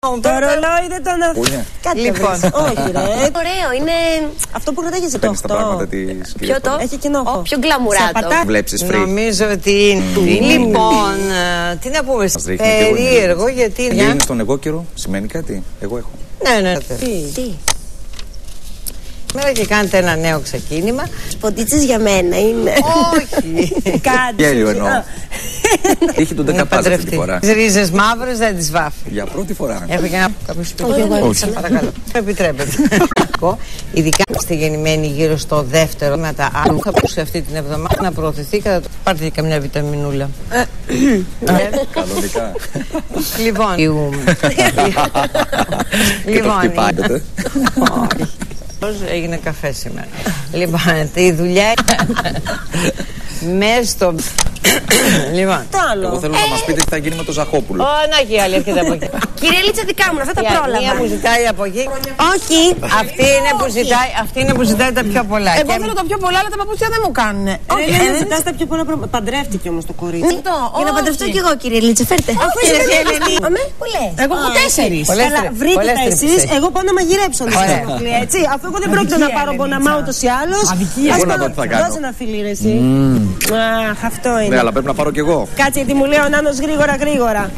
Το ρολόι δεν τον αφήνει. Κάτι λοιπόν. Όχι, ρε. Ωραίο, είναι. Αυτό που κρατάγεσαι το 8. Ποιο το? Έχει κοινόχο. Πιο γκλαμουράτο. Βλέψεις free. Νομίζω ότι είναι. Λοιπόν, τι να πούμε. Περίεργο γιατί. Είναι στον εγώ καιρό, σημαίνει κάτι. Εγώ έχω. Ναι. Τι. Σήμερα και κάνετε ένα νέο ξεκίνημα. Σποντίτσες για μένα είναι. Όχι. Κάτι. Γέλιο εννοώ. Είχε τον δεκαπάζα αυτή τη φορά. Τις ρίζες μαύρες δεν τις βάφει. Για πρώτη φορά. Έχω και ένα κάποιο σπίτι. Όχι. Παρακαλώ. Επιτρέπετε. Ειδικά στη γεννημένη γύρω στο δεύτερο βήματα άλλου θα μπορούσε αυτή την εβδομάδα να προωθηθεί κατά το. Πάρτε και καμιά βιταμινούλα. Κανονικά. Λοιπόν. Και το χτυπάτε. Έγινε καφέ σήμερα. Λοιπόν, η δουλειά μέσα στο. Λοιπόν. Εγώ θέλω να μας πείτε τι θα γίνει με το Ζαχόπουλο. Να και η άλλη έρχεται από εκεί. Κυρία Λίτσα, δικά μου, αυτά τα πρόλαβα. Μία που ζητάει από εκεί. Όχι. Αυτή είναι που ζητάει τα πιο πολλά. Εγώ θέλω τα πιο πολλά, αλλά τα παπούτσια δεν μου κάνουν. Όχι, δεν ζητάς τα πιο πολλά πράγματα. Παντρεύτηκε όμως το κορίτσι. Για να παντρευτώ κι εγώ, κύριε Λίτσα, φέρτε. Αφού είσαι Ελένη. Πολλές. Εγώ έχω 4. Καλά, βρείτε τα εσείς. Εγώ πάω να μαγειρέψω. Έτσι. Αφού εγώ δεν πρόκειται να πάρω μποναμά ούτως ή άλλως. Εγώ να δω τι θα κάνω. Δώσε ένα φιλί, ρε εσύ. Αχ, αυτό είναι. Ναι, αλλά πρέπει να πάρω κι εγώ. Κάτσε γιατί μου λέει ο Νάνος γρήγορα.